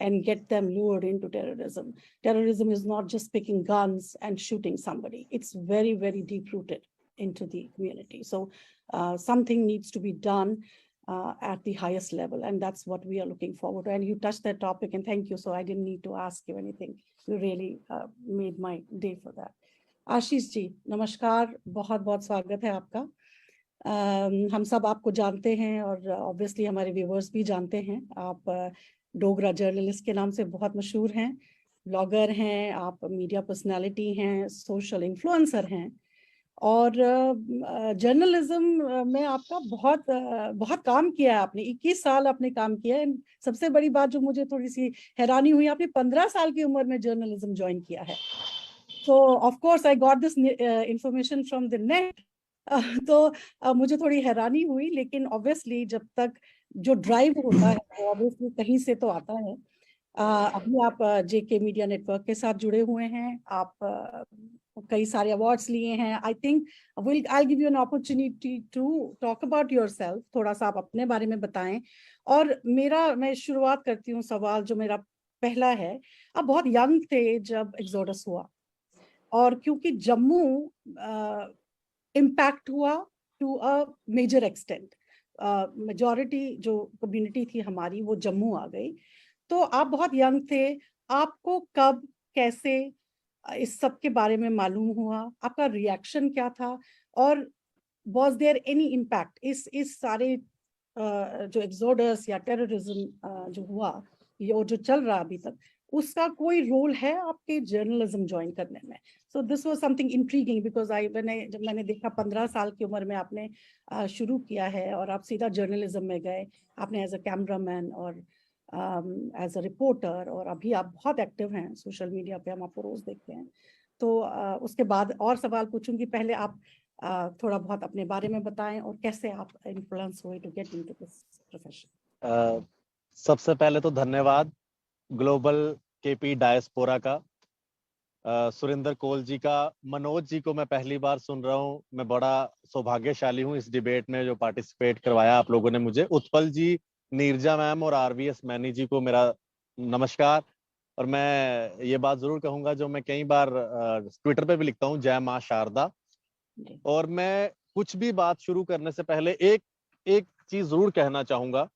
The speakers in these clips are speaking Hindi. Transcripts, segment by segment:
and get them lured into terrorism. Terrorism is not just picking guns and shooting somebody. It's very, very deep-rooted into the community. So something needs to be done at the highest level, and that's what we are looking forward to. And you touched that topic, and thank you. So I didn't need to ask you anything. You really made my day for that. Ashish ji, नमस्कार, बहुत बहुत स्वागत है आपका। हम सब आपको जानते हैं और ऑब्वियसली हमारे व्यूअर्स भी जानते हैं। आप डोगरा जर्नलिस्ट के नाम से बहुत मशहूर हैं, ब्लॉगर हैं, आप मीडिया पर्सनालिटी हैं, सोशल इन्फ्लुएंसर हैं, और जर्नलिज्म में आपका बहुत काम किया है आपने। 21 साल आपने काम किया है। सबसे बड़ी बात जो मुझे थोड़ी सी हैरानी हुई, आपने 15 साल की उम्र में जर्नलिज्म ज्वाइन किया है। So of course I got this information from the net. तो मुझे थोड़ी हैरानी हुई, लेकिन ऑब्वियसली जब तक जो ड्राइव होता है वो ऑब्वियसली कहीं से तो आता है। अभी आप जेके मीडिया नेटवर्क के साथ जुड़े हुए हैं, आप कई सारे अवार्ड्स लिए हैं। I think I'll give you an opportunity to talk about yourself. थोड़ा सा आप अपने बारे में बताएं। और मैं शुरुआत करती हूँ, सवाल जो मेरा पहला है, आप बहुत यंग थे जब एक्सोडस हुआ, और क्योंकि जम्मू इम्पैक्ट हुआ to a major extent, majority जो कम्युनिटी थी हमारी वो जम्मू आ गई, तो आप बहुत यंग थे। आपको कब कैसे इस सब के बारे में मालूम हुआ, आपका रिएक्शन क्या था, और वाज देयर एनी इम्पैक्ट इस सारे जो एक्सोडस या टेररिज्म जो हुआ और जो चल रहा अभी तक, उसका कोई रोल है आपके जर्नलिज्म ज्वाइन करने में? So this was something intriguing because जब मैंने देखा 15 साल की उम्र में आपने शुरू किया है और आप सीधा जर्नलिज्म में गए, आपने एज अ कैमरामैन और एज अ रिपोर्टर, और अभी आप बहुत एक्टिव हैं सोशल मीडिया पे, हम आपको रोज देखते हैं। तो उसके बाद और सवाल पूछूंगी, पहले आप थोड़ा बहुत अपने बारे में बताएं और कैसे आप इन्फ्लुएंस हुए to get into this profession. सबसे पहले तो धन्यवाद ग्लोबल केपी डायस्पोरा का, सुरेंद्र कोल जी का, मनोज जी को मैं पहली बार सुन रहा हूँ। मैं बड़ा सौभाग्यशाली हूँ इस डिबेट में जो पार्टिसिपेट करवाया आप लोगों ने मुझे। उत्पल जी, नीरजा मैम और आरवीएस मैनी जी को मेरा नमस्कार। और मैं ये बात जरूर कहूंगा जो मैं कई बार ट्विटर पे भी लिखता हूँ, जय माँ शारदा। और मैं कुछ भी बात शुरू करने से पहले एक चीज जरूर कहना चाहूंगा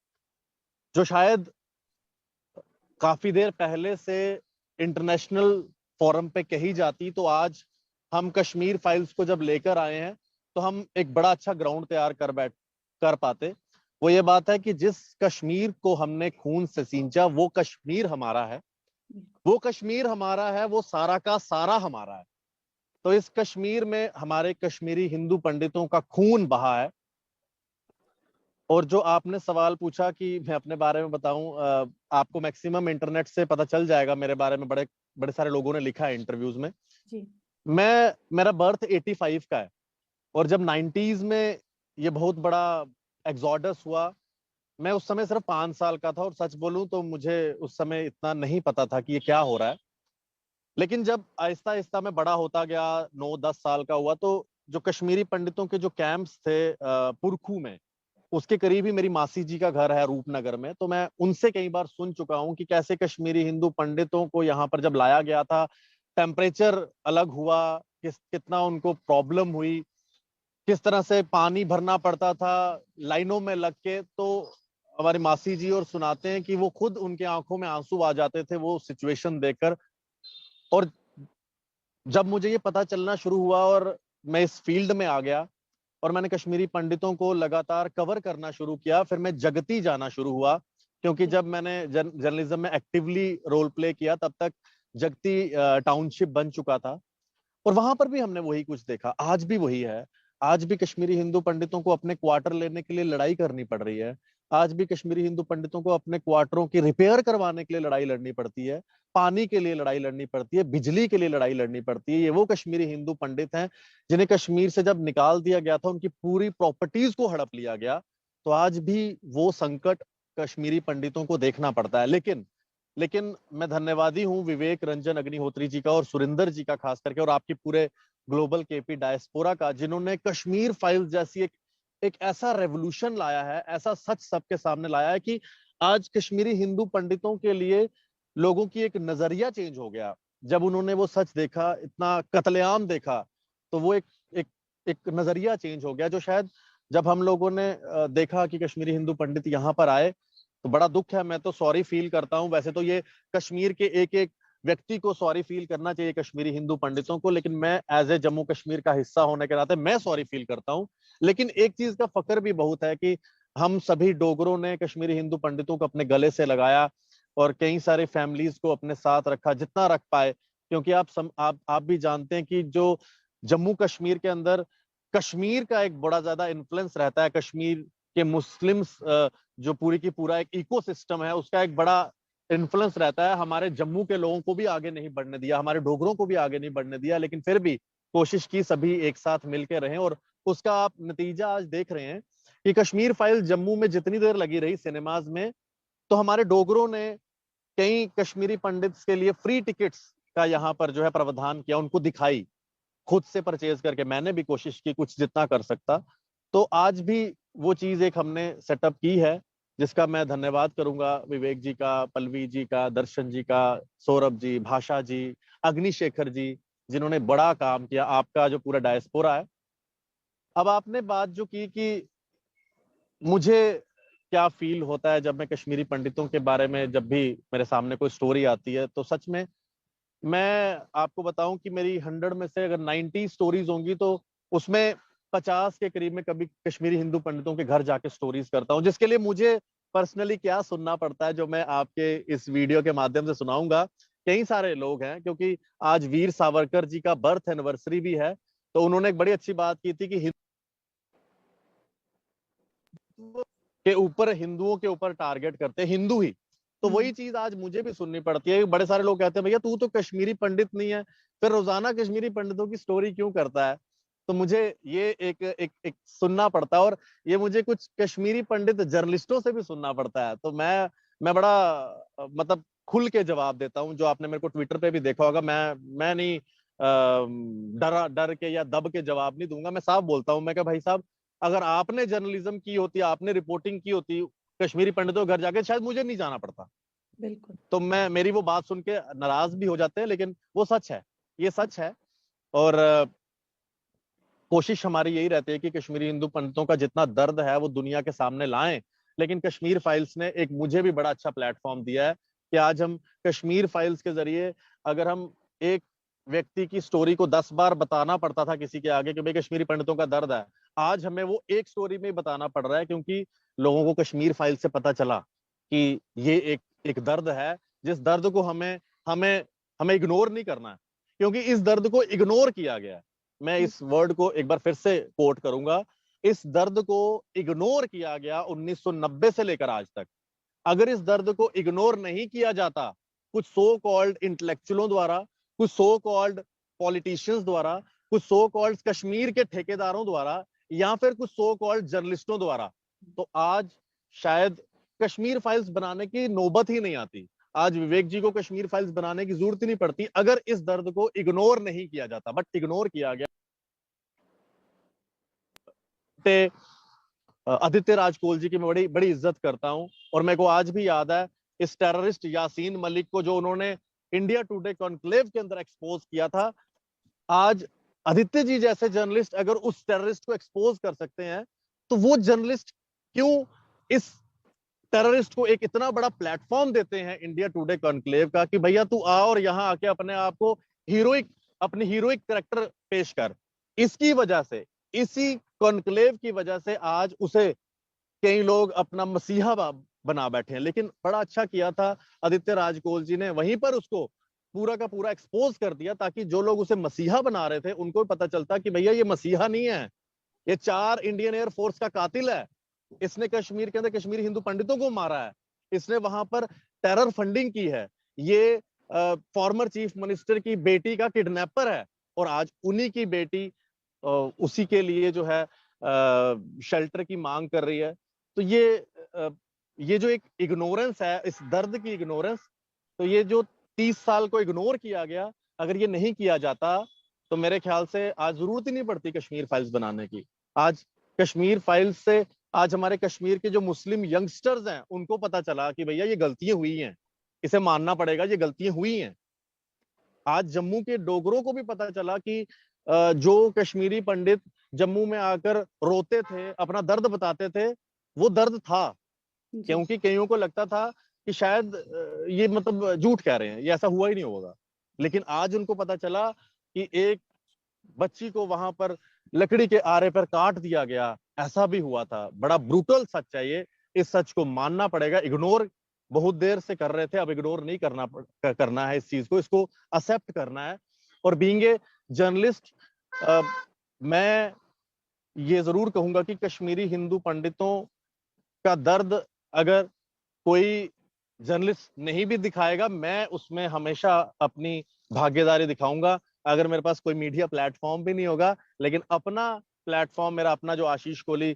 जो शायद काफी देर पहले से इंटरनेशनल फोरम पे कही जाती, तो आज हम कश्मीर फाइल्स को जब लेकर आए हैं तो हम एक बड़ा अच्छा ग्राउंड तैयार कर पाते। वो ये बात है कि जिस कश्मीर को हमने खून से सींचा वो कश्मीर हमारा है, वो कश्मीर हमारा है, वो सारा का सारा हमारा है। तो इस कश्मीर में हमारे कश्मीरी हिंदू पंडितों का खून बहा है। और जो आपने सवाल पूछा कि मैं अपने बारे में बताऊं, आपको मैक्सिमम इंटरनेट से पता चल जाएगा मेरे बारे में, बड़े बड़े सारे लोगों ने लिखा है इंटरव्यूज में जी। मेरा बर्थ 85 का है, और जब 90s में ये बहुत बड़ा एक्सोडस हुआ, मैं उस समय सिर्फ 5 साल का था, और सच बोलूं तो मुझे उस समय इतना नहीं पता था कि ये क्या हो रहा है। लेकिन जब आहिस्ता आहिस्ता मैं बड़ा होता गया, 9-10 साल का हुआ, तो जो कश्मीरी पंडितों के जो कैंप्स थे पुरखू में, उसके करीब ही मेरी मासी जी का घर है रूपनगर में, तो मैं उनसे कई बार सुन चुका हूं कि कैसे कश्मीरी हिंदू पंडितों को यहाँ पर जब लाया गया था, टेम्परेचर अलग हुआ, कितना उनको प्रॉब्लम हुई, किस तरह से पानी भरना पड़ता था लाइनों में लग के। तो हमारी मासी जी और सुनाते हैं कि वो खुद, उनके आंखों में आंसू आ जाते थे वो सिचुएशन देखकर। और जब मुझे ये पता चलना शुरू हुआ और मैं इस फील्ड में आ गया और मैंने कश्मीरी पंडितों को लगातार कवर करना शुरू किया, फिर मैं जगती जाना शुरू हुआ, क्योंकि जब मैंने जर्नलिज्म में एक्टिवली रोल प्ले किया तब तक जगती टाउनशिप बन चुका था, और वहां पर भी हमने वही कुछ देखा। आज भी वही है, आज भी कश्मीरी हिंदू पंडितों को अपने क्वार्टर लेने के लिए लड़ाई करनी पड़ रही है। आज भी कश्मीरी हिंदू पंडितों को अपने क्वार्टरों की रिपेयर करवाने के लिए लड़ाई लड़नी पड़ती है, पानी के लिए लड़ाई लड़नी पड़ती है, बिजली के लिए लड़ाई लड़नी पड़ती है। ये वो कश्मीरी हिंदू पंडित हैं जिन्हें कश्मीर से जब निकाल दिया गया था, उनकी पूरी प्रॉपर्टीज को हड़प लिया गया। तो आज भी वो संकट कश्मीरी पंडितों को देखना पड़ता है। लेकिन मैं धन्यवादी हूं विवेक रंजन अग्निहोत्री जी का और सुरेंद्र जी का खास करके, और आपकी पूरे ग्लोबल केपी डायस्पोरा का, जिन्होंने कश्मीर फाइल्स जैसी एक ऐसा रेवोल्यूशन लाया है, ऐसा सच सबके सामने लाया है कि आज कश्मीरी हिंदू पंडितों के लिए लोगों की एक नजरिया चेंज हो गया जब उन्होंने वो सच देखा, इतना कत्लेआम देखा। तो वो एक एक नजरिया चेंज हो गया, जो शायद जब हम लोगों ने देखा कि कश्मीरी हिंदू पंडित यहाँ पर आए, तो बड़ा दुख है। मैं तो सॉरी फील करता हूँ। वैसे तो ये कश्मीर के एक एक व्यक्ति को सॉरी फील करना चाहिए, कश्मीरी हिंदू पंडितों को, लेकिन मैं एज ए जम्मू कश्मीर का हिस्सा होने के नाते मैं सॉरी फील करता हूँ। लेकिन एक चीज का फक्र भी बहुत है कि हम सभी डोगरों ने कश्मीरी हिंदू पंडितों को अपने गले से लगाया और कई सारे फैमिलीज को अपने साथ रखा, जितना रख पाए। क्योंकि आप भी जानते हैं कि जो जम्मू कश्मीर के अंदर कश्मीर का एक बड़ा ज्यादा इन्फ्लुएंस रहता है, कश्मीर के मुस्लिम्स जो पूरी की पूरा एक इकोसिस्टम है, उसका एक बड़ा इन्फ्लुएंस रहता है। हमारे जम्मू के लोगों को भी आगे नहीं बढ़ने दिया, हमारे डोगरों को भी आगे नहीं बढ़ने दिया, लेकिन फिर भी कोशिश की सभी एक साथ मिलकर रहे। और उसका आप नतीजा आज देख रहे हैं कि कश्मीर फाइल जम्मू में जितनी देर लगी रही सिनेमाज में, तो हमारे डोगरों ने कई कश्मीरी पंडित्स के लिए फ्री टिकट्स का यहाँ पर जो है प्रावधान किया, उनको दिखाई, खुद से परचेज करके। मैंने भी कोशिश की कुछ जितना कर सकता। तो आज भी वो चीज एक हमने सेटअप की है, जिसका मैं धन्यवाद करूंगा विवेक जी का, पल्लवी जी का, दर्शन जी का, सौरभ जी, भाषा जी, अग्निशेखर जी, जिन्होंने बड़ा काम किया, आपका जो पूरा डायस्पोरा है। अब आपने बात जो की कि मुझे क्या फील होता है जब मैं कश्मीरी पंडितों के बारे में, जब भी मेरे सामने कोई स्टोरी आती है, तो सच में मैं आपको बताऊं कि मेरी 100 में से अगर 90 स्टोरीज होंगी, तो उसमें 50 के करीब में कभी कश्मीरी हिंदू पंडितों के घर जाके स्टोरीज करता हूं, जिसके लिए मुझे पर्सनली क्या सुनना पड़ता है, जो मैं आपके इस वीडियो के माध्यम से सुनाऊंगा। कई सारे लोग हैं, क्योंकि आज वीर सावरकर जी का बर्थ एनिवर्सरी भी है, तो उन्होंने एक बड़ी अच्छी बात की थी कि हिंदुओं के ऊपर टारगेट करते हिंदू ही। तो वही चीज आज मुझे भी सुननी पड़ती है। बड़े सारे लोग कहते हैं भैया तू तो कश्मीरी पंडित नहीं है, फिर रोजाना कश्मीरी पंडितों की स्टोरी क्यों करता है। तो मुझे ये एक सुनना पड़ता है, और ये मुझे कुछ कश्मीरी पंडित जर्नलिस्टों से भी सुनना पड़ता है। तो मैं बड़ा मतलब खुल के जवाब देता हूँ। जो आपने मेरे को ट्विटर पे भी देखा होगा, मैं नहीं डर के या दब के जवाब नहीं दूंगा। मैं साफ बोलता हूँ, मैं क्या भाई साहब, अगर आपने जर्नलिज्म की होती, आपने रिपोर्टिंग की होती कश्मीरी पंडितों के घर जाके, शायद मुझे नहीं जाना पड़ता। बिल्कुल। तो मेरी वो बात सुन के नाराज भी हो जाते हैं, लेकिन वो सच है, ये सच है। और कोशिश हमारी यही रहती है कि कश्मीरी हिंदू पंडितों का जितना दर्द है वो दुनिया के सामने लाएं। लेकिन कश्मीर फाइल्स ने एक मुझे भी बड़ा अच्छा प्लेटफॉर्म दिया है कि आज हम कश्मीर फाइल्स के जरिए, अगर हम एक व्यक्ति की स्टोरी को 10 बार बताना पड़ता था किसी के आगे कि भाई कश्मीरी पंडितों का दर्द है, आज हमें वो एक स्टोरी में ही बताना पड़ रहा है, क्योंकि लोगों को कश्मीर फाइल से पता चला कि ये एक दर्द है, जिस दर्द को हमें हमें हमें इग्नोर नहीं करना है, क्योंकि इस दर्द को इग्नोर किया गया है। मैं इस वर्ड को एक बार फिर से कोट करूंगा, इस दर्द को इग्नोर किया गया 1990 से लेकर आज तक। अगर इस दर्द को इग्नोर नहीं किया जाता कुछ सो कॉल्ड इंटेलेक्चुअलों द्वारा, कुछ सो कॉल्ड पॉलिटिशियंस द्वारा, कुछ सो कॉल्ड कश्मीर के ठेकेदारों द्वारा, या फिर कुछ सो कॉल्ड जर्नलिस्टों द्वारा, तो आज शायद कश्मीर फाइल्स बनाने की नौबत ही नहीं आती। आज विवेक जी को कश्मीर फाइल्स बनाने की जरूरत ही नहीं पड़ती, अगर इस दर्द को इग्नोर नहीं किया जाता। बट इग्नोर किया गया। आदित्य राज कोल जी की मैं बड़ी बड़ी इज्जत करता हूं, और मेरे को आज भी याद है इस टेररिस्ट यासीन मलिक को, जो उन्होंने इंडिया टुडे कॉन्क्लेव के अंदर एक्सपोज किया था। आज आदित्य जी जैसे जर्नलिस्ट अगर उस टेररिस्ट को एक्सपोज कर सकते हैं, तो वो जर्नलिस्ट क्यों इस टेररिस्ट को एक इतना बड़ा प्लेटफॉर्म देते हैं इंडिया टुडे कॉन्क्लेव का, कि भैया तू आ और यहां आके अपने आप को अपने हीरोइक कैरेक्टर पेश कर। इसकी वजह से, इसी कॉन्क्लेव की वजह से आज उसे कई लोग अपना मसीहा बना बैठे हैं। लेकिन बड़ा अच्छा किया था आदित्य राजकोल जी ने, वहीं पर उसको पूरा का पूरा एक्सपोज कर दिया, ताकि जो लोग उसे मसीहा बना रहे थे उनको भी पता चलता कि भैया ये मसीहा नहीं है, ये 4 इंडियन एयरफोर्स का कातिल है। इसने कश्मीर के अंदर कश्मीरी हिंदू पंडितों को मारा है, इसने वहां पर टेरर फंडिंग की है, ये फॉर्मर चीफ मिनिस्टर की बेटी का किडनैपर है, और आज उन्हीं की बेटी उसी के लिए जो है शेल्टर की मांग कर रही है। तो ये जो एक इग्नोरेंस है, इस दर्द की इग्नोरेंस, तो ये जो 30 साल को इग्नोर किया गया, अगर ये नहीं किया जाता तो मेरे ख्याल से आज जरूरत ही नहीं पड़ती कश्मीर फाइल्स बनाने की। आज कश्मीर फाइल्स से आज हमारे कश्मीर के जो मुस्लिम यंगस्टर्स हैं उनको पता चला कि भैया ये गलतियां हुई हैं, इसे मानना पड़ेगा, ये गलतियां हुई हैं। आज जम्मू के डोगरों को भी पता चला कि जो कश्मीरी पंडित जम्मू में आकर रोते थे, अपना दर्द बताते थे, वो दर्द था। जी क्योंकि कईयों को लगता था कि शायद ये मतलब झूठ कह रहे हैं, ये ऐसा हुआ ही नहीं होगा। लेकिन आज उनको पता चला कि एक बच्ची को वहां पर लकड़ी के आरे पर काट दिया गया, ऐसा भी हुआ था। बड़ा ब्रूटल सच है ये, इस सच को मानना पड़ेगा। इग्नोर बहुत देर से कर रहे थे, अब इग्नोर नहीं करना है इस चीज को, इसको एक्सेप्ट करना है। और बीइंग ए जर्नलिस्ट, मैं ये जरूर कहूंगा कि कश्मीरी हिंदू पंडितों का दर्द अगर कोई जर्नलिस्ट नहीं भी दिखाएगा, मैं उसमें हमेशा अपनी भागीदारी दिखाऊंगा। अगर मेरे पास कोई मीडिया प्लेटफॉर्म भी नहीं होगा, लेकिन अपना प्लेटफॉर्म, मेरा अपना जो Ashish Kohli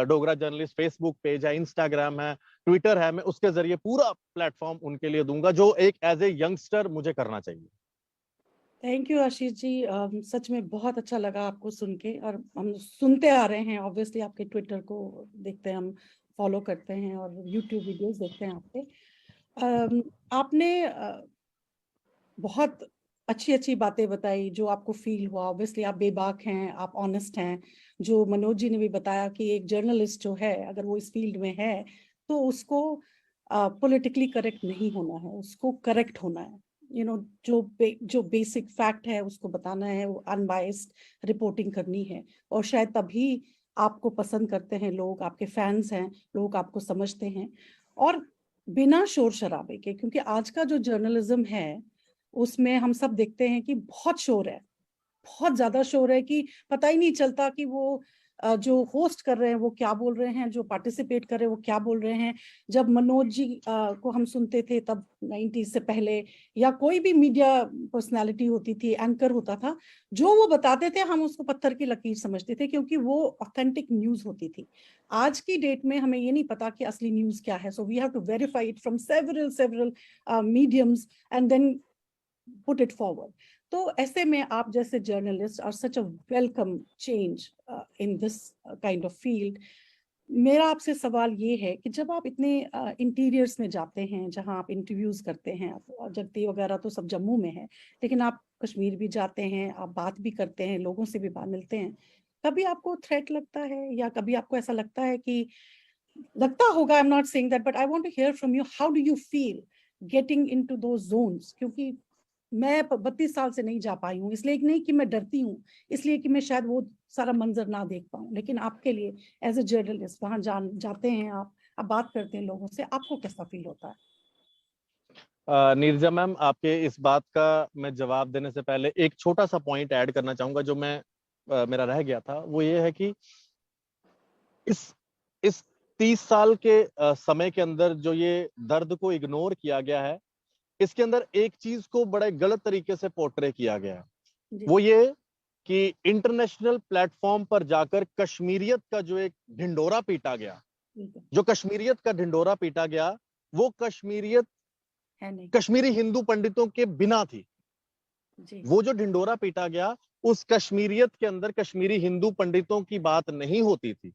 Dogra journalist Facebook page है, इंस्टाग्राम है, ट्विटर है, मैं उसके जरिए पूरा प्लेटफॉर्म उनके लिए दूंगा, जो एक एज ए यंगस्टर मुझे करना चाहिए। Thank you Ashish ji. सच में बहुत अच्छा लगा आपको सुन के, और हम सुनते आ रहे हैं, ऑब्वियसली आपके ट्विटर को देखते हैं, हम फॉलो करते हैं और यूट्यूब वीडियोस देखते हैं आपके। आपने बहुत अच्छी अच्छी बातें बताई जो आपको फील हुआ। ऑब्वियसली आप बेबाक हैं, आप ऑनेस्ट हैं। जो मनोज जी ने भी बताया कि एक जर्नलिस्ट जो है, अगर वो इस फील्ड में है तो उसको पॉलिटिकली करेक्ट नहीं होना है, उसको करेक्ट होना है। जो बेसिक फैक्ट है उसको बताना है, वो अनबायस्ड रिपोर्टिंग करनी है। और शायद तभी आपको पसंद करते हैं लोग, आपके फैंस हैं, लोग आपको समझते हैं। और बिना शोर शराबे के, क्योंकि आज का जो जर्नलिज्म है उसमें हम सब देखते हैं कि बहुत शोर है, बहुत ज्यादा शोर है, कि पता ही नहीं चलता कि वो जो होस्ट कर रहे हैं वो क्या बोल रहे हैं, जो पार्टिसिपेट कर रहे हैं वो क्या बोल रहे हैं। जब मनोज जी को हम सुनते थे तब 90s से पहले, या कोई भी मीडिया पर्सनालिटी होती थी, एंकर होता था, जो वो बताते थे हम उसको पत्थर की लकीर समझते थे, क्योंकि वो ऑथेंटिक न्यूज होती थी। आज की डेट में हमें ये नहीं पता कि असली न्यूज क्या है, so we have to verify it from several mediums and then put it forward. तो ऐसे में आप जैसे journalist are such a welcome change in this kind of field. मेरा आपसे सवाल ये है कि जब आप इतने इंटीरियर्स में जाते हैं, जहां आप इंटरव्यूज करते हैं, जगती वगैरह तो सब जम्मू में है, लेकिन आप कश्मीर भी जाते हैं, आप बात भी करते हैं, लोगों से भी बात मिलते हैं, कभी आपको थ्रेट लगता है, या कभी आपको ऐसा लगता है कि, लगता होगा, I am not saying that, but I want to hear from you, how do you feel getting into those zones? क्योंकि मैं 32 साल से नहीं जा पाई हूँ, इसलिए नहीं कि मैं डरती हूँ, इसलिए कि मैं शायद वो सारा मंजर ना देख पाऊँ। लेकिन आपके लिए एज ए जर्नलिस्ट वहां जाते हैं आप बात करते हैं लोगों से, आपको कैसा फील होता है? नीरजा मैम, आपके इस बात का मैं जवाब देने से पहले एक छोटा सा पॉइंट ऐड करना चाहूंगा, जो मेरा रह गया था। वो ये है कि इस 30 साल के समय के अंदर जो ये दर्द को इग्नोर किया गया है, इसके अंदर एक चीज को बड़े गलत तरीके से पोर्ट्रे किया गया है। जी वो ये कि इंटरनेशनल प्लेटफॉर्म पर जाकर कश्मीरियत का जो एक ढिंडोरा पीटा गया, बिल्कुल जो कश्मीरियत का ढिंडोरा पीटा गया, वो कश्मीरियत है नहीं। कश्मीरी हिंदू पंडितों के बिना थी। जी वो जो ढिंडोरा पीटा गया, उस कश्मीरियत के अंदर कश्मीरी हिंदू पंडितों की बात नहीं होती थी।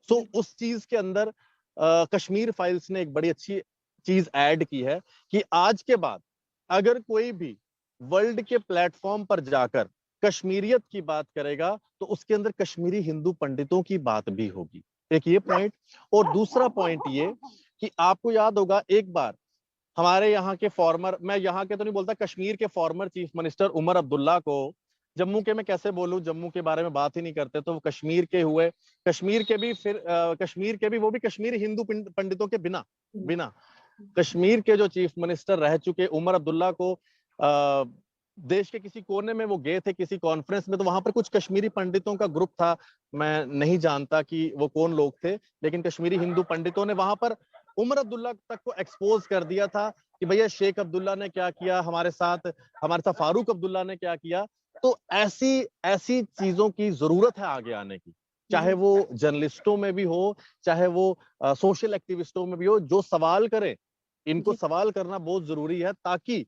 सो उस चीज के अंदर कश्मीर फाइल्स ने एक बड़ी अच्छी चीज ऐड की है कि आज के बाद अगर कोई भी वर्ल्ड के प्लेटफॉर्म पर जाकर कश्मीरियत की बात करेगा, तो उसके अंदर कश्मीरी हिंदू पंडितों की बात भी होगी। एक ये पॉइंट। और दूसरा पॉइंट ये कि आपको याद होगा, एक बार हमारे यहाँ के फॉर्मर, मैं यहाँ के तो नहीं बोलता, कश्मीर के former chief minister Omar Abdullah को, जम्मू के मैं कैसे बोलूं, जम्मू के बारे में बात ही नहीं करते, तो वो कश्मीर के हुए, कश्मीर के भी, फिर कश्मीर के भी, वो भी कश्मीरी हिंदू पंडितों के बिना बिना कश्मीर के जो चीफ मिनिस्टर रह चुके उमर अब्दुल्ला को देश के किसी कोने में वो गए थे किसी कॉन्फ्रेंस में, तो वहां पर कुछ कश्मीरी पंडितों का ग्रुप था, मैं नहीं जानता कि वो कौन लोग थे, लेकिन कश्मीरी हिंदू पंडितों ने वहां पर उमर अब्दुल्ला तक को एक्सपोज कर दिया था कि भैया शेख अब्दुल्ला ने क्या किया हमारे साथ फारूक अब्दुल्ला ने क्या किया। तो ऐसी ऐसी चीजों की जरूरत है आगे आने की, चाहे वो जर्नलिस्टों में भी हो, चाहे वो सोशल एक्टिविस्टों में भी हो, जो सवाल करें, इनको सवाल करना बहुत जरूरी है, ताकि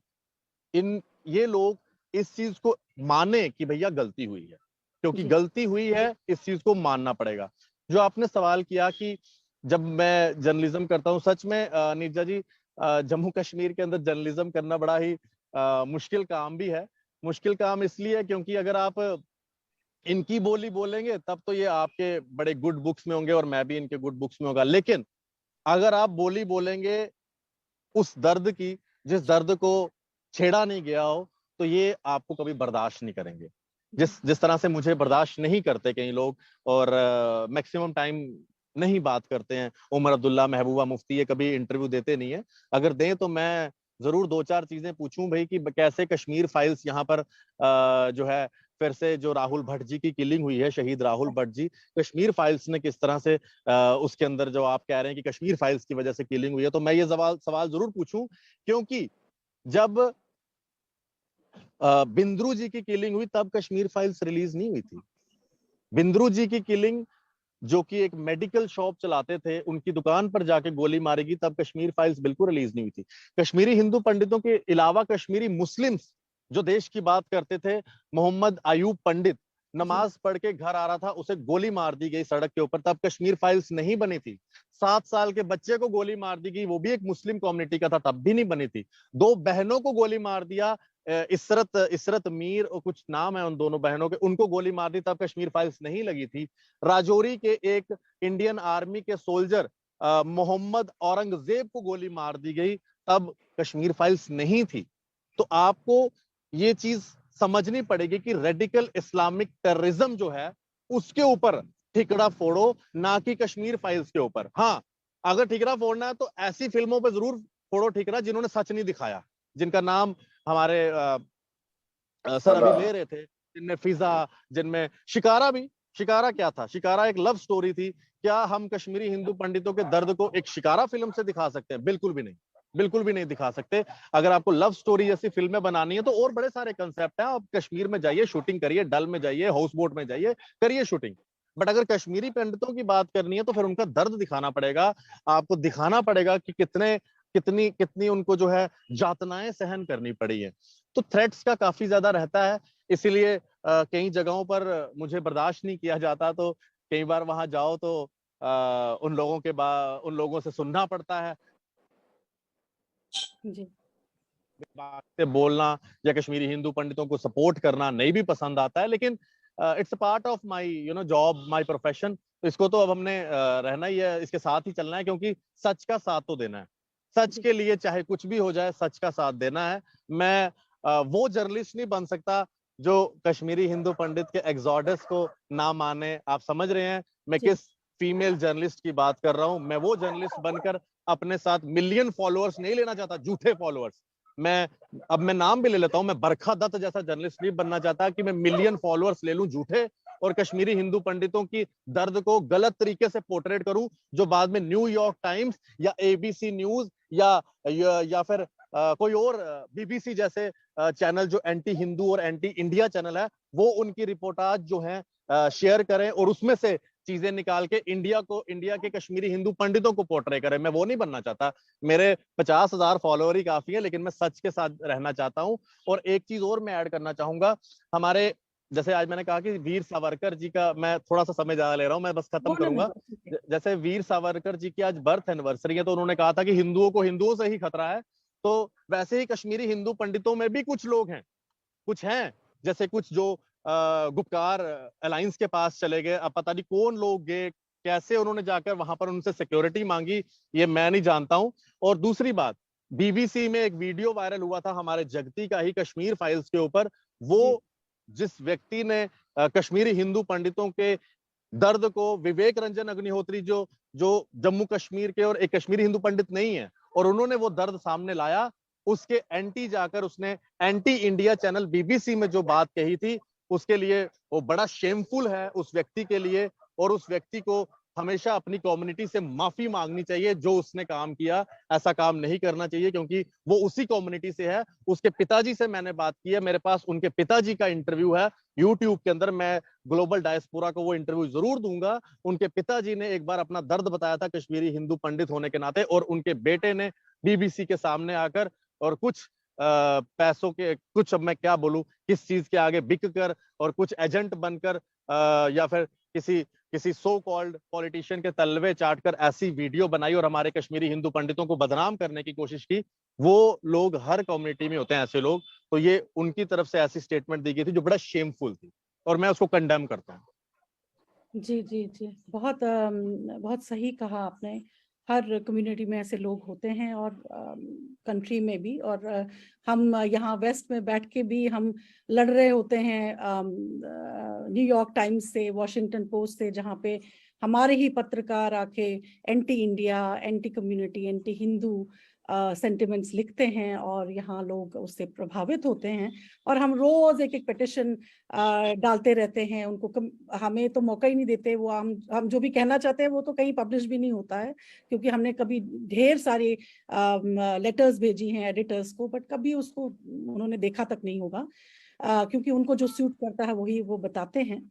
ये लोग इस चीज को माने कि भैया गलती हुई है, क्योंकि गलती हुई है, इस चीज को मानना पड़ेगा। जो आपने सवाल किया कि जब मैं जर्नलिज्म करता हूं, सच में नीरजा जी, जम्मू कश्मीर के अंदर जर्नलिज्म करना बड़ा ही मुश्किल काम भी है। मुश्किल काम इसलिए है क्योंकि अगर आप इनकी बोली बोलेंगे तब तो ये आपके बड़े गुड बुक्स में होंगे और मैं भी इनके गुड बुक्स में होगा, लेकिन अगर आप बोली बोलेंगे उस दर्द की जिस दर्द को छेड़ा नहीं गया हो, तो ये आपको कभी बर्दाश्त नहीं करेंगे। जिस जिस तरह से मुझे बर्दाश्त नहीं करते कई लोग, और मैक्सिमम टाइम नहीं बात करते हैं। उमर अब्दुल्ला, महबूबा मुफ्ती, ये कभी इंटरव्यू देते नहीं है। अगर दें तो मैं जरूर दो चार चीजें पूछूं भाई कि कैसे कश्मीर फाइल्स यहाँ पर जो है फिर से जो राहुल भट्ट जी की किलिंग हुई है, शहीद राहुल भट्ट जी, कश्मीर फाइल्स ने किस तरह से उसके अंदर जो आप कह रहे हैं कि कश्मीर फाइल्स की वजह से किलिंग हुई है, तो मैं ये सवाल जरूर पूछूं। क्योंकि जब बिंद्रू जी की किलिंग हुई तब कश्मीर फाइल्स रिलीज नहीं हुई थी। बिंद्रू जी की किलिंग, जो कि एक मेडिकल शॉप चलाते थे, उनकी दुकान पर जाके गोली मारी गई, तब कश्मीर फाइल्स बिल्कुल रिलीज नहीं हुई थी। कश्मीरी हिंदू पंडितों के अलावा कश्मीरी मुस्लिम्स जो देश की बात करते थे, मोहम्मद अयूब पंडित नमाज पढ़ के घर आ रहा था, उसे गोली मार दी गई सड़क के ऊपर, तब कश्मीर फाइल्स नहीं बनी थी। 7 साल के बच्चे को गोली मार दी गई, वो भी एक मुस्लिम कम्युनिटी का था, तब भी नहीं बनी थी। 2 बहनों को गोली मार दिया, इसरत मीर और कुछ नाम है उन दोनों बहनों के, उनको गोली मार दी, तब कश्मीर फाइल्स नहीं लगी थी। राजौरी के एक इंडियन आर्मी के सोल्जर मोहम्मद औरंगजेब को गोली मार दी गई, तब कश्मीर फाइल्स नहीं थी। तो आपको ये चीज समझनी पड़ेगी कि रेडिकल इस्लामिक टेररिज्म जो है उसके ऊपर ठिकरा फोड़ो, ना कि कश्मीर फाइल्स के ऊपर। हाँ, अगर ठिकरा फोड़ना है तो ऐसी फिल्मों पर जरूर फोड़ो ठिकरा जिन्होंने सच नहीं दिखाया, जिनका नाम हमारे सर अभी ले रहे थे, जिनमें फिजा, जिनमें शिकारा भी। शिकारा क्या था? शिकारा एक लव स्टोरी थी। क्या हम कश्मीरी हिंदू पंडितों के दर्द को एक शिकारा फिल्म से दिखा सकते हैं? बिल्कुल भी नहीं, बिल्कुल भी नहीं दिखा सकते। अगर आपको लव स्टोरी जैसी फिल्में बनानी है तो और बड़े सारे कंसेप्ट हैं, आप कश्मीर में जाइए, शूटिंग करिए, डल में जाइए, हाउस बोट में जाइए, करिए शूटिंग। बट अगर कश्मीरी पंडितों की बात करनी है तो फिर उनका दर्द दिखाना पड़ेगा, आपको दिखाना पड़ेगा कि कितनी कितनी उनको जो है यातनाएं सहन करनी पड़ी है। तो थ्रेट्स का काफी ज्यादा रहता है, इसीलिए कई जगहों पर मुझे बर्दाश्त नहीं किया जाता, तो कई बार वहां जाओ तो उन लोगों से सुनना पड़ता है, जी बात से बोलना या कश्मीरी हिंदू पंडितों को सपोर्ट करना नहीं भी पसंद आता है, लेकिन it's a part of my job, my profession. तो इसको तो अब हमने रहना ही है, इसके साथ ही चलना है, क्योंकि सच का साथ तो देना है। सच के लिए चाहे कुछ भी हो जाए, सच का साथ देना है। मैं वो जर्नलिस्ट नहीं बन सकता जो कश्मीरी हिंदू पंडित के एग्जॉडस को ना माने। आप समझ रहे हैं मैं किस फीमेल जर्नलिस्ट की बात कर रहा हूं। मैं वो जर्नलिस्ट बनकर अपने साथ मिलियन फॉलोअर्स नहीं लेना चाहता, झूठे फॉलोअर्स। मैं नाम भी ले लेता हूं, मैं बरखा दत्त जैसा जर्नलिस्ट नहीं बनना चाहता कि मैं मिलियन फॉलोअर्स ले लूं झूठे, और कश्मीरी हिंदू पंडितों की दर्द को गलत तरीके से पोर्ट्रेट करूं, जो बाद में न्यूयॉर्क टाइम्स या एबीसी न्यूज या फिर कोई और बीबीसी जैसे चैनल जो एंटी हिंदू और एंटी इंडिया चैनल है, वो उनकी रिपोर्टाज जो है शेयर करें और उसमें से चीजें निकाल के इंडिया के कश्मीरी हिंदू पंडितों को पोर्ट्रे करें। मैं वो नहीं बनना चाहता। मेरे 50,000 फॉलोअर ही काफी है, लेकिन मैं सच के साथ रहना चाहता हूं। और एक चीज और मैं ऐड करना चाहूंगा, हमारे जैसे आज मैंने कहा कि वीर सावरकर जी का, मैं थोड़ा सा समय ज्यादा ले रहा हूं, मैं बस खत्म करूंगा। जैसे वीर सावरकर जी की आज बर्थ एनिवर्सरी है, तो उन्होंने कहा था कि हिंदुओं को हिंदुओं से ही खतरा है। तो वैसे ही कश्मीरी हिंदू पंडितों में भी कुछ लोग हैं, कुछ हैं, जैसे कुछ जो गुपकार अलायंस के पास चले गए। अब पता नहीं कौन लोग गए, कैसे उन्होंने जाकर वहां पर उनसे सिक्योरिटी मांगी, ये मैं नहीं जानता हूं। और दूसरी बात, बीबीसी में एक वीडियो वायरल हुआ था हमारे जगती का ही, कश्मीर फाइल्स के ऊपर। वो जिस व्यक्ति ने कश्मीरी हिंदू पंडितों के दर्द को, विवेक रंजन अग्निहोत्री जो जो जम्मू कश्मीर के और एक कश्मीरी हिंदू पंडित नहीं है, और उन्होंने वो दर्द सामने लाया, उसके एंटी जाकर उसने एंटी इंडिया चैनल बीबीसी में जो बात कही थी, उसके लिए वो बड़ा शेमफुल है उस व्यक्ति के लिए। और उस व्यक्ति को हमेशा अपनी कम्युनिटी से माफी मांगनी चाहिए, जो उसने काम किया ऐसा काम नहीं करना चाहिए, क्योंकि वो उसी कम्युनिटी से है। उसके पिताजी से मैंने बात की है, मेरे पास उनके पिताजी का इंटरव्यू है यूट्यूब के अंदर, मैं ग्लोबल डायस्पोरा को वो इंटरव्यू जरूर दूंगा। उनके पिताजी ने एक बार अपना दर्द बताया था कश्मीरी हिंदू पंडित होने के नाते, और उनके बेटे ने बीबीसी के सामने आकर और कुछ पैसों के, कुछ अब मैं क्या बोलूं, किस चीज के आगे बिक कर और कुछ एजेंट बनकर या फिर किसी किसी सो कॉल्ड पॉलिटिशियन के तलवे चाटकर ऐसी वीडियो बनाई और हमारे कश्मीरी हिंदू पंडितों को बदनाम करने की कोशिश की। वो लोग हर कम्युनिटी में होते हैं ऐसे लोग, तो ये उनकी तरफ से ऐसी स्टेटमेंट दी गई थी जो बड़ा शेमफुल थी और मैं उसको कंडेम करता हूँ। जी जी जी, बहुत बहुत सही कहा आपने। हर कम्युनिटी में ऐसे लोग होते हैं, और कंट्री में भी, और हम यहाँ वेस्ट में बैठ के भी हम लड़ रहे होते हैं न्यूयॉर्क टाइम्स से, वॉशिंगटन पोस्ट से, जहाँ पे हमारे ही पत्रकार आके anti India, anti community, anti Hindu sentiments लिखते हैं, और यहाँ लोग उससे प्रभावित होते हैं। और हम रोज एक एक पिटिशन डालते रहते हैं उनको, हमें तो मौका ही नहीं देते। वो हम जो भी कहना चाहते हैं वो तो कहीं पब्लिश भी नहीं होता है, क्योंकि हमने कभी ढेर सारे लेटर्स भेजी हैं एडिटर्स को, बट कभी उसको उन्होंने देखा तक नहीं होगा, क्योंकि उनको जो सूट करता है वही वो बताते हैं।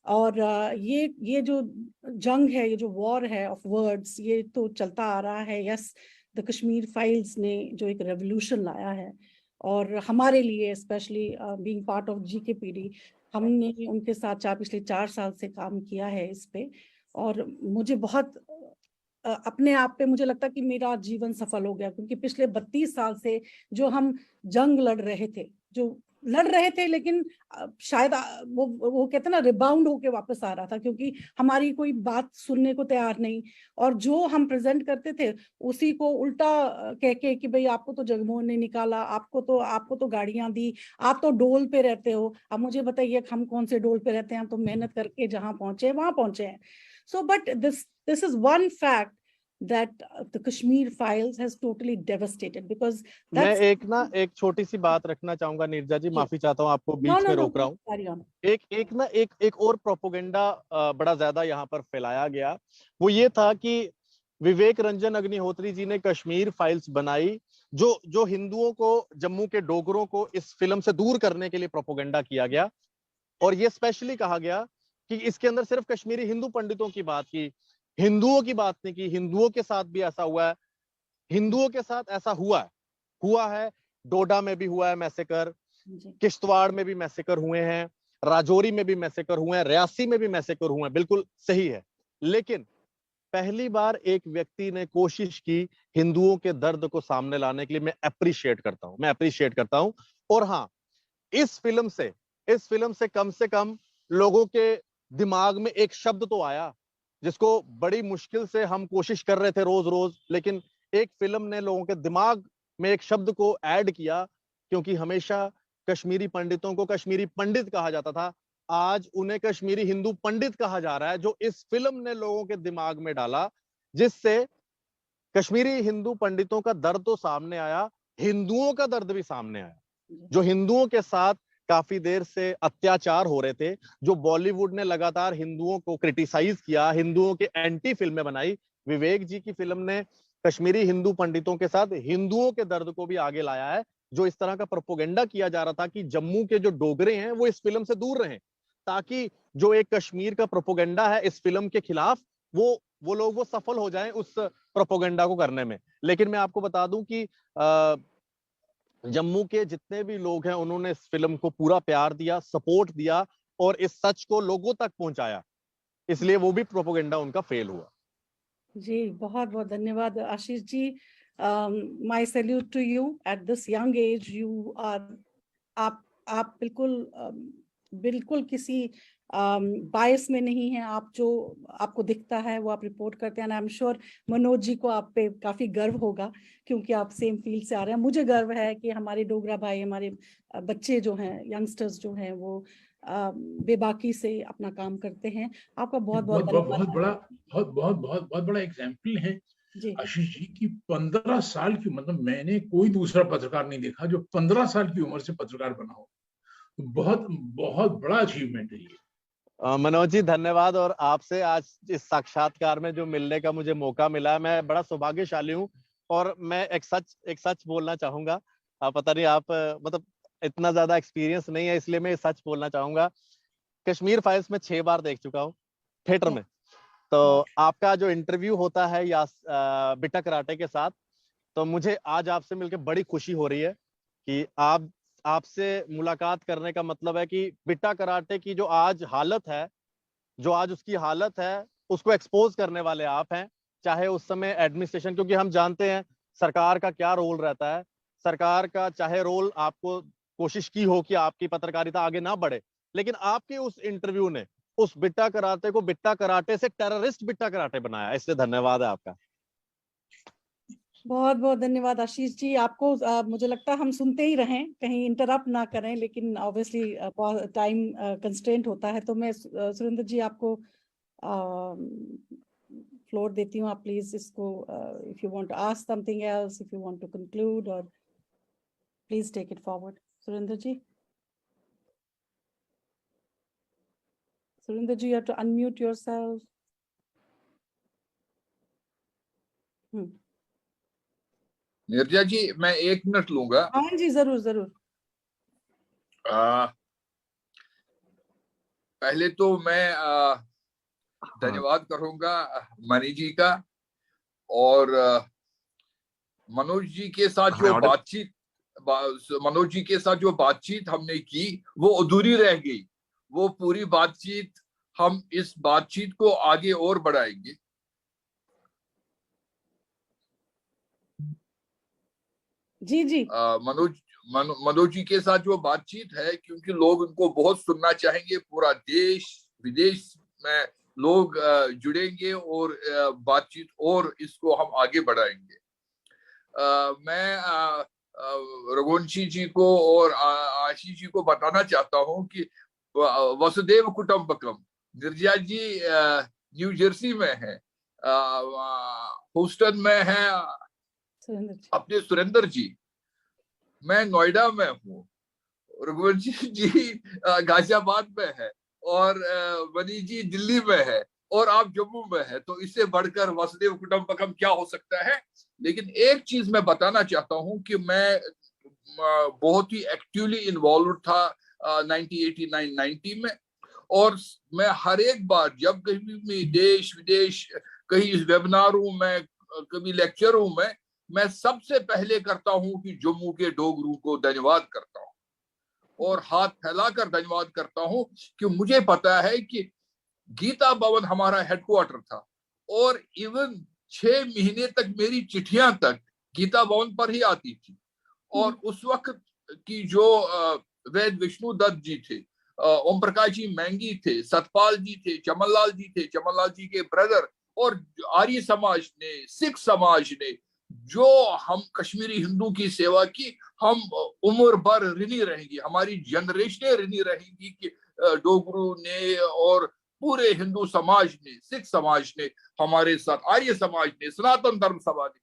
और ये जो जंग है, ये जो वॉर है ऑफ वर्ड्स, ये तो चलता आ रहा है। यस, द कश्मीर फाइल्स ने जो एक रेवोल्यूशन लाया है, और हमारे लिए स्पेशली बीइंग पार्ट ऑफ जीकेपीडी, हमने उनके साथ पिछले 4 साल से काम किया है इस पे। और मुझे बहुत अपने आप पे मुझे लगता है कि मेरा जीवन सफल हो गया, क्योंकि पिछले 32 साल से जो हम जंग लड़ रहे थे, लेकिन शायद वो कहते हैं ना, रिबाउंड होके वापस आ रहा था, क्योंकि हमारी कोई बात सुनने को तैयार नहीं। और जो हम प्रेजेंट करते थे उसी को उल्टा कह के कि भाई आपको तो जगमोहन ने निकाला, आपको तो गाड़ियां दी, आप तो डोल पे रहते हो। अब मुझे बताइए हम कौन से डोल पे रहते हैं? हम तो मेहनत करके जहां पहुंचे वहां पहुंचे हैं। So, but this is one fact that the Kashmir files has totally devastated, because मैं that's एक छोटी सी बात रखना चाहूंगा नीरजा जी, जी। माफी चाहता हूँ आपको No, बीच no, में no, रोक रहा please हूँ। carry on. एक और प्रोपोगेंडा बड़ा ज्यादा यहाँ पर फैलाया गया। वो ये था कि विवेक रंजन अग्निहोत्री जी ने कश्मीर फाइल्स बनाई, जो हिंदुओं को, जम्मू के डोगरों को इस फिल्म से दूर करने के लिए प्रोपोगेंडा किया गया। और ये स्पेशली कहा गया कि इसके अंदर सिर्फ कश्मीरी हिंदू पंडितों की बात की, हिंदुओं की बात नहीं की। हिंदुओं के साथ भी ऐसा हुआ है, हिंदुओं के साथ ऐसा हुआ है। डोडा में भी हुआ है मैसेकर, जी। किश्तवाड़ में भी मैसेकर हुए हैं, राजौरी में भी मैसेकर हुए हैं, रियासी में भी मैसेकर हुए हैं, बिल्कुल सही है। लेकिन पहली बार एक व्यक्ति ने कोशिश की हिंदुओं के दर्द को सामने लाने के लिए। मैं अप्रिशिएट करता हूं। और हाँ, इस फिल्म से कम लोगों के दिमाग में एक शब्द तो आया, जिसको बड़ी मुश्किल से हम कोशिश कर रहे थे रोज रोज, लेकिन एक फिल्म ने लोगों के दिमाग में एक शब्द को ऐड किया। क्योंकि हमेशा कश्मीरी पंडितों को कश्मीरी पंडित कहा जाता था, आज उन्हें कश्मीरी हिंदू पंडित कहा जा रहा है, जो इस फिल्म ने लोगों के दिमाग में डाला, जिससे कश्मीरी हिंदू पंडितों का दर्द तो सामने आया, हिंदुओं का दर्द भी सामने आया। जो हिंदुओं के साथ काफी देर से अत्याचार हो रहे थे, जो बॉलीवुड ने लगातार हिंदुओं को क्रिटिसाइज किया, हिंदुओं के एंटी फिल्में बनाई, विवेक जी की फिल्म ने कश्मीरी हिंदू पंडितों के साथ हिंदुओं के दर्द को भी आगे लाया है। जो इस तरह का प्रोपोगेंडा किया जा रहा था कि जम्मू के जो डोगरे हैं वो इस फिल्म से दूर रहें, ताकि जो एक कश्मीर का प्रोपोगेंडा है इस फिल्म के खिलाफ, वो लोग वो सफल हो जाएं उस प्रोपोगेंडा को करने में। लेकिन मैं आपको बता दूं कि जम्मू के जितने भी लोग हैं उन्होंने इस फिल्म को पूरा प्यार दिया, सपोर्ट दिया और इस सच को लोगों तक पहुंचाया, इसलिए वो भी प्रोपोगेंडा उनका फेल हुआ। जी, बहुत बहुत धन्यवाद Ashish ji. My salute to you at this young age. You are आप बिल्कुल किसी बायस में नहीं है। आप जो आपको दिखता है वो आप रिपोर्ट करते हैं। I am sure Manoj ji को आप पे काफी गर्व होगा, क्योंकि आप सेम फील्ड से आ रहे हैं। मुझे गर्व है कि हमारे डोगरा भाई, हमारे बच्चे जो हैं, यंगस्टर्स जो हैं, वो बेबाकी से अपना काम करते हैं। आपका बहुत बहुत धन्यवाद। बहुत बड़ा एग्जाम्पल है जी आशीष जी की। 15 साल की, मतलब मैंने कोई दूसरा पत्रकार नहीं देखा जो 15 साल की उम्र से पत्रकार बना हो। बहुत बहुत बड़ा अचीवमेंट है ये। मनोज जी धन्यवाद। और आपसे आज इस साक्षात्कार में जो मिलने का मुझे मौका मिला है, मैं बड़ा सौभाग्यशाली हूँ। और मैं एक सच बोलना चाहूंगा। पता नहीं आप मतलब इतना ज्यादा एक्सपीरियंस नहीं है, इसलिए मैं सच बोलना चाहूंगा। कश्मीर फाइल्स में 6 बार देख चुका हूँ थिएटर में। तो आपका जो इंटरव्यू होता है या बिट्टा कराटे के साथ, तो मुझे आज आपसे मिलकर बड़ी खुशी हो रही है कि आपसे मुलाकात करने का मतलब है कि बिट्टा कराटे की जो आज हालत है जो आज उसकी हालत है उसको एक्सपोज करने वाले आप हैं, चाहे उस समय एडमिनिस्ट्रेशन, क्योंकि हम जानते हैं सरकार का क्या रोल रहता है। सरकार का चाहे रोल आपको कोशिश की हो कि आपकी पत्रकारिता आगे ना बढ़े, लेकिन आपके उस इंटरव्यू ने उस बिट्टा कराटे को बिट्टा कराटे से टेररिस्ट बिट्टा कराटे बनाया। इसलिए धन्यवाद है आपका। बहुत बहुत धन्यवाद आशीष जी। आपको मुझे लगता है हम सुनते ही रहें, कहीं इंटरप्ट ना करें, लेकिन ऑब्वियसली टाइम कंस्ट्रेंट होता है। तो मैं सुरेंद्र जी आपको फ्लोर देती हूँ। आप प्लीज इसको, if you want to ask something else, if you want to conclude, और please take it forward. Surendra ji, Surinder ji, you have to unmute yourself. Nirja ji, मैं 1 मिनट लूंगा। हाँ जी, जरूर जरूर। पहले तो मैं धन्यवाद करूंगा मणि जी का, और मनोज जी के साथ जो बातचीत हमने की वो अधूरी रह गई। वो पूरी बातचीत, हम इस बातचीत को आगे और बढ़ाएंगे। जी जी। मनोज जी के साथ जो बातचीत है, क्योंकि लोग उनको बहुत सुनना चाहेंगे, पूरा देश विदेश में लोग जुड़ेंगे और बातचीत और इसको हम आगे बढ़ाएंगे। मैं रघुवंशी जी को और आशीष जी को बताना चाहता हूं कि वसुदेव कुटुंबकम। निर्जा जी न्यू जर्सी में है, ह्यूस्टन में है अपने सुरेंद्र जी, मैं नोएडा में हूँ, रघुवंशी जी गाजियाबाद में है, और मणि जी दिल्ली में है, और आप जम्मू में है। तो इससे बढ़कर वसुदेव कुटुंबकम क्या हो सकता है। लेकिन एक चीज मैं बताना चाहता हूं कि मैं बहुत ही एक्टिवली इन्वॉल्व था 1989-90 में, और मैं हर एक बार जब कभी भी देश विदेश कहीं वेबिनार हूं, मैं कभी लेक्चर हूं, मैं सबसे पहले करता हूं कि जम्मू के डोगरू को धन्यवाद करता हूं और हाथ फैलाकर धन्यवाद करता हूं कि मुझे पता है कि गीता भवन हमारा हेडक्वार्टर था, और इवन 6 महीने तक मेरी चिट्ठियां तक गीता भवन पर ही आती थी। और उस वक्त की जो वैद विष्णु दत्त जी थे, ओम प्रकाश जी मैंगी थे, सतपाल जी थे, चमनलाल जी थे, चमनलाल जी के ब्रदर, और आर्य समाज ने, सिख समाज ने जो हम कश्मीरी हिंदू की सेवा की, हम उम्र भर ऋणी रहेंगे, हमारी जनरेशनें ऋणी रहेंगी कि डोगरू ने और पूरे हिंदू समाज ने, सिख समाज ने हमारे साथ, आर्य समाज ने, सनातन धर्म सभा ने,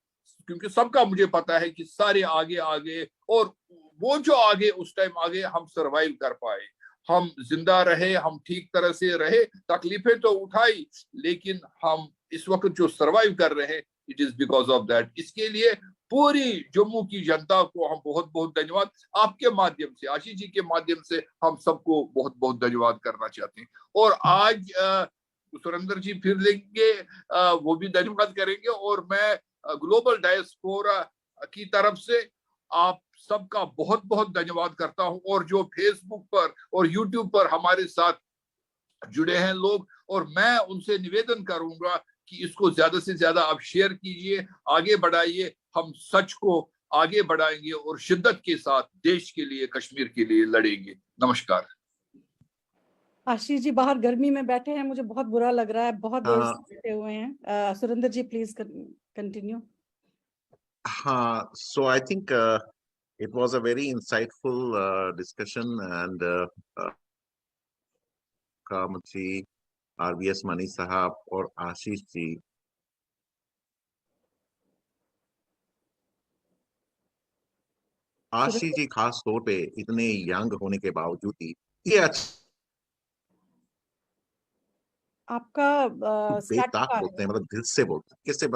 क्योंकि सबका मुझे पता है कि सारे आगे आगे, और वो जो आगे उस टाइम आगे हम सरवाइव कर पाए, हम जिंदा रहे, हम ठीक तरह से रहे, तकलीफें तो उठाई, लेकिन हम इस वक्त जो सरवाइव कर रहे हैं, it is because of that. इसके लिए पूरी जम्मू की जनता को हम बहुत बहुत धन्यवाद, आपके माध्यम से, आशीष जी के माध्यम से हम सबको बहुत बहुत धन्यवाद करना चाहते हैं। और आज सुरेंद्र जी फिर लेंगे, वो भी धन्यवाद करेंगे, और मैं ग्लोबल डायस्पोरा की तरफ से आप सबका बहुत बहुत धन्यवाद करता हूं, और जो फेसबुक पर और यूट्यूब पर हमारे साथ जुड़े हैं लोग, और मैं उनसे निवेदन करूंगा कि इसको ज्यादा से ज्यादा आप शेयर कीजिए, आगे बढ़ाइए, हम सच को आगे बढ़ाएंगे और शिद्दत के साथ देश के लिए, कश्मीर के लिए लड़ेंगे। नमस्कार। आशीष जी बाहर गर्मी में बैठे हैं, मुझे बहुत बुरा लग रहा है, बहुत देर से बैठे हुए हैं। सुरेंद्र जी प्लीज कंटिन्यू। हाँ, so I think it was a very insightful discussion, and कामची, RVS money साहब और आशीष जी, आशीष जी खास तौर पे इतने यंग होने के बावजूद ही ये आपका बेताक बोलते हैं, मतलब दिल से बोलते हैं, किससे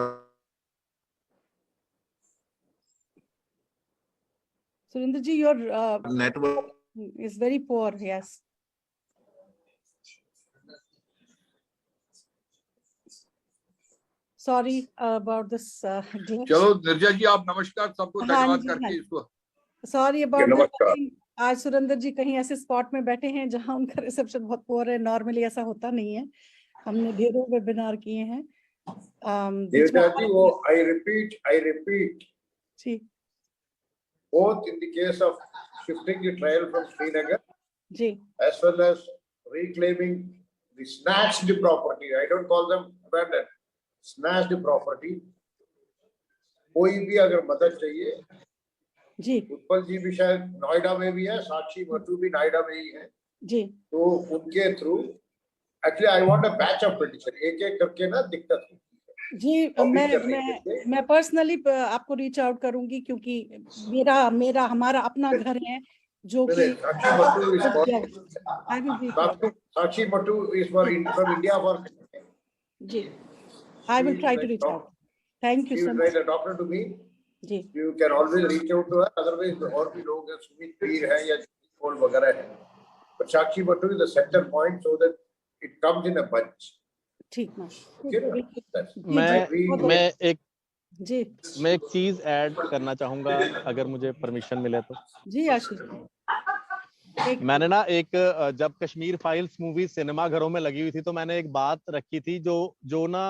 Surendra ji your network is very poor. Yes. Sorry about this glitch. चलो निर्जा जी आप नमस्कार सबको धन्यवाद करके इसको। Sorry about this. आज सुरेंद्र जी कहीं ऐसे स्पॉट में बैठे हैं जहां उनका रिसेप्शन बहुत पुअर है, नॉर्मली ऐसा होता नहीं है, हमने ढेरों वेबिनार किए हैं। देवता जी, वो आई रिपीट जी both in the case of shifting the trial from Srinagar जी as well as reclaiming the snatched property. I don't call them abandoned, snatched property. कोई भी अगर मदद चाहिए, जी उत्पल जी भी शायद नोएडा में भी है, साक्षी मट्टू भी नोएडा में ही है जी, तो उनके through actually I want a batch of petition, एक एक करके ना दिक्कत होती है जी। मैं पर्सनली आपको रीच आउट करूंगी क्योंकि मेरा हमारा अपना घर है जो कि Sakshi Mattoo is from India for जी, I will try to reach out. Thank you so much. Doctor to me जी, you can always reach out to her, otherwise और भी लोग हैं, सुमित पीर है या कोल वगैरह है, but Sakshi Mattu is the center point so that it comes in a bunch. ठीक ना। मैं एक चीज ऐड करना चाहूंगा अगर मुझे परमिशन मिले तो। जी आशीष, मैंने ना जब कश्मीर फाइल्स मूवी सिनेमा घरों में लगी हुई थी तो मैंने एक बात रखी थी जो ना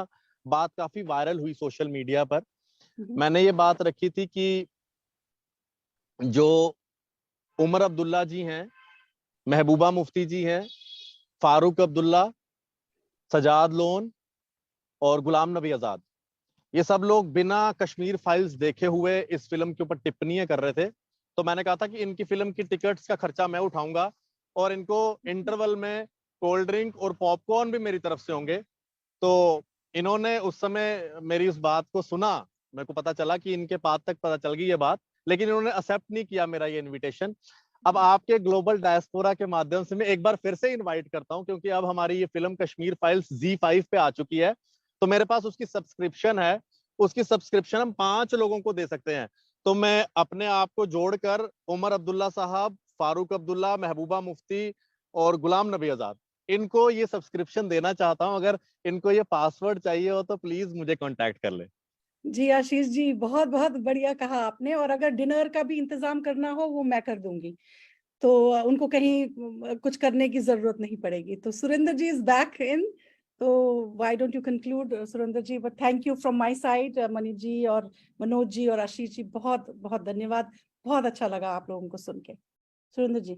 बात काफी वायरल हुई सोशल मीडिया पर। मैंने ये बात रखी थी कि जो उमर अब्दुल्ला जी हैं, महबूबा मुफ्ती जी हैं, फारूक अब्दुल्ला, सजाद लोन और गुलाम नबी आजाद, ये सब लोग बिना कश्मीर फाइल्स देखे हुए इस फिल्म के ऊपर टिप्पणियां कर रहे थे। तो मैंने कहा था कि इनकी फिल्म की टिकट्स का खर्चा मैं उठाऊंगा और इनको इंटरवल में कोल्ड ड्रिंक और पॉपकॉर्न भी मेरी तरफ से होंगे। तो इन्होंने उस समय मेरी उस बात को सुना, मेरे को पता चला कि इनके पास तक पता चल गई ये बात, लेकिन इन्होंने एक्सेप्ट नहीं किया मेरा ये इनविटेशन। अब आपके ग्लोबल डायस्पोरा के माध्यम से मैं एक बार फिर से इनवाइट करता हूं, क्योंकि अब हमारी ये फिल्म कश्मीर फाइल्स Z5 पे आ चुकी है, तो मेरे पास उसकी सब्सक्रिप्शन है। उसकी सब्सक्रिप्शन हम 5 लोगों को दे सकते हैं। तो मैं अपने आप को जोड़कर उमर अब्दुल्ला साहब, फारूक अब्दुल्ला, महबूबा मुफ्ती और गुलाम नबी आजाद, इनको ये सब्सक्रिप्शन देना चाहता हूं। अगर इनको ये पासवर्ड चाहिए हो तो प्लीज मुझे कांटेक्ट कर ले। जी आशीष जी, बहुत बहुत बढ़िया कहा आपने। और अगर डिनर का भी इंतजाम करना हो वो मैं कर दूंगी, तो उनको कहीं कुछ करने की जरूरत नहीं पड़ेगी। तो Surendra ji is back in, तो why don't you conclude Surendra ji. But thank you from my side, Manish ji और मनोज जी और आशीष जी, बहुत बहुत धन्यवाद। बहुत अच्छा लगा आप लोगों को सुन के। सुरेंद्र जी,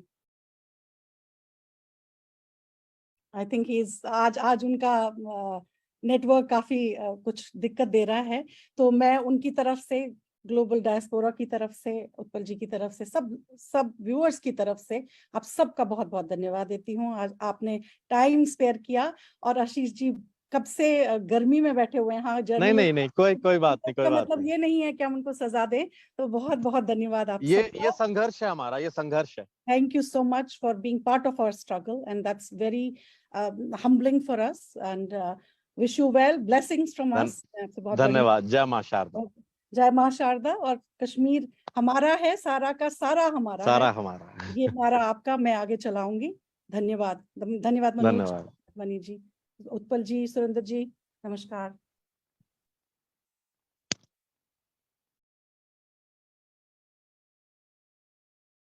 आई थिंक आज उनका नेटवर्क काफी कुछ दिक्कत दे रहा है, तो मैं उनकी तरफ से, ग्लोबल डायस्पोरा की तरफ से, उत्पल जी की तरफ से, सब व्यूअर्स की तरफ से आप सबका बहुत बहुत धन्यवाद देती हूँ। आज आपने टाइम स्पेयर किया। और आशीष जी कब से गर्मी में बैठे हुए हैं। हाँ, नहीं, कोई बात नहीं, कोई बात मतलब नहीं। ये नहीं है कि हम उनको सजा दें। तो बहुत बहुत धन्यवाद आप ये संघर्ष है हमारा, ये संघर्ष है। Thank you so much for being part of our struggle, and that's very humbling for us, and wish you well, blessings from us. धन्यवाद। जय मां शारदा। जय मां शारदा। और कश्मीर हमारा है, सारा का सारा हमारा सारा है। हमारा। ये हमारा आपका, मैं आगे चलाऊंगी। धन्यवाद। धन्यवाद मनोज, मनी जी, उत्पल जी, सुरेंद्र जी, नमस्कार।